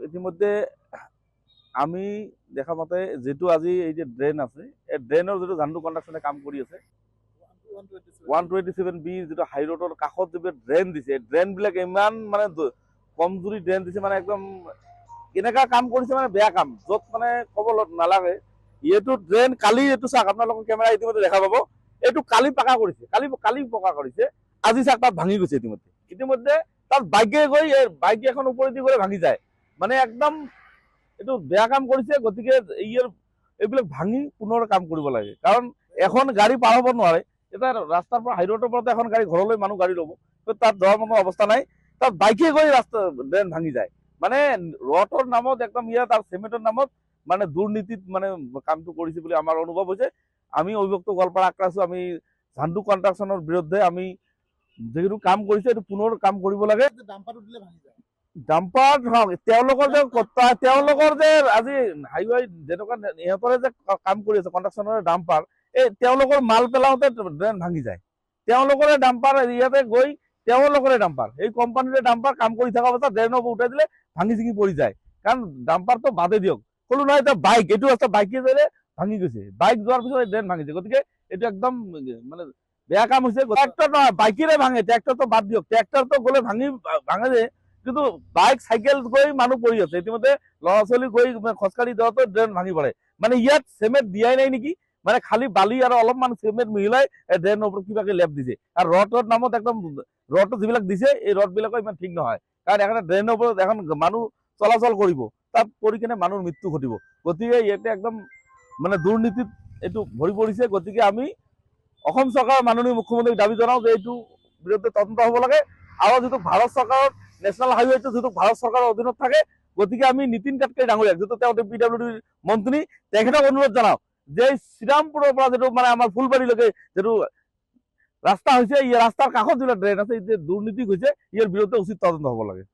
ইতিমধ্যে আমি দেখা মতে যেটো আজি এই যে ড্ৰেন আছে এই ড্ৰেনৰ যেটো জানডু কন্ট্ৰাকচনে কাম কৰি আছে 127B যেটো হাই ৰোডৰ কাষত যে ড্ৰেন দিছে ড্ৰেন বিলাক ইমান মানে কমজুৰি ড্ৰেন দিছে মানে একদম কেনেকা কাম কৰিছে মানে বেয়া কাম য'ত মানে ক'ব নালাগে এইটো ড্রেন কালি এইটো চাওক আপোনালোকৰ কেমেৰা ইতিমধ্যে দেখা পাব এইটো কালি পাকা কৰিছে কালি পকা কৰিছে আজি চাওক তাত ভাঙি গৈছে ইতিমধ্যে তাত বাইকে গৈ বাইক এখন ওপৰেদি গৈ ভাঙি যায় মানে একদম এইটো বেয়া কাম কৰিছে গতিকে এইবিলাক ভাঙি পুনৰ কাম কৰিব লাগে কাৰণ এখন গাড়ী পাৰ হ'ব নোৱাৰে এটা ৰাস্তাৰ পৰা হাই ৰোডৰ পৰা এখন গাড়ী ঘৰলৈ মানুহ গাড়ী ল'ব তাত যোৱাৰ মতো অৱস্থা নাই তাত বাইকে গৈ ৰাস্তা ড্ৰেইন ভাঙি যায় মানে ৰডৰ নামত একদম ইয়াত আৰু চিমেণ্টৰ নামত মানে দুৰ্নীতিত মানে কামটো কৰিছে বুলি আমাৰ অনুভৱ হৈছে আমি অভিযুক্ত গোৱালপাৰা আক্ৰাইছো আমি ঝাণ্ডু কন্ট্ৰাকচনৰ বিৰুদ্ধে আমি যিটো কাম কৰিছে এইটো পুনৰ কাম কৰিব লাগে ডাম্পাৰ তেওঁলোকৰ যে আজি হাইৱে যেনেকুৱা ইহঁতৰে যে কাম কৰি আছে কন্ট্ৰাকচনৰ ডাম্পাৰ এই তেওঁলোকৰ মাল পেলাওঁতে ড্ৰেইন ভাঙি যায় তেওঁলোকৰে ডাম্পাৰ ইয়াতে গৈ তেওঁলোকৰে ডাম্পাৰ এই কোম্পানীৰে ডাম্পাৰ কাম কৰি থকা অৱস্থা ড্ৰেইনৰ ওপৰত উঠাই দিলে ভাঙি চিঙি পৰি যায় কাৰণ ডাম্পাৰটো বাদে দিয়ক ক'লো নহয় এতিয়া বাইক এইটো ৰাস্তা বাইকে যাইলে ভাঙি গৈছে বাইক যোৱাৰ পিছত এই ড্ৰেইন ভাঙিছে গতিকে এইটো একদম মানে বেয়া কাম হৈছে ট্ৰেক্টৰ নহয় বাইকেৰে ভাঙে ট্ৰেক্টৰটো বাদ দিয়ক ট্ৰেক্টৰটো গ'লে ভাঙে যে কিন্তু বাইক চাইকেল গৈ মানুহ পৰি আছে ইতিমধ্যে ল'ৰা ছোৱালী গৈ খোজকাঢ়ি যাওঁতে ড্ৰেইন ভাঙি পৰে মানে ইয়াত চিমেণ্ট দিয়াই নাই নেকি মানে খালি বালি আৰু অলপমান চিমেণ্ট মিলাই ড্ৰেইনৰ ওপৰত কিবাকে লেপ দিছে আৰু ৰডৰ নামত একদম ৰড যিবিলাক দিছে এই ৰড বিলাকো ইমান ঠিক নহয় কাৰণ এখন ড্ৰেইনৰ ওপৰত এখন মানুহ চলাচল কৰিব তাত পৰি কিনে মানুহৰ মৃত্যু ঘটিব গতিকে ইয়াতে একদম মানে দুৰ্নীতিত এইটো ভৰি পৰিছে গতিকে আমি অসম চৰকাৰৰ মাননীয় মুখ্যমন্ত্ৰীক দাবী জনাওঁ যে এইটো বিৰুদ্ধে তদন্ত হ'ব লাগে আৰু যিটো ভাৰত চৰকাৰৰ নেশ্যনেল হাইৱেটো যিটো ভাৰত চৰকাৰৰ অধীনত থাকে গতিকে আমি নীতিন গাডকাৰী ডাঙৰীয়াক যিটো তেওঁ PWDৰ মন্ত্ৰী তেখেতক অনুৰোধ জনাওঁ যে শ্ৰীৰামপুৰৰ পৰা যিটো মানে আমাৰ ফুলবাৰীলৈকে যিটো ৰাস্তা হৈছে এই ৰাস্তাৰ কাষত যিবিলাক ড্ৰেইন আছে এই যে দুৰ্নীতি হৈছে ইয়াৰ বিৰুদ্ধে উচিত তদন্ত হ'ব লাগে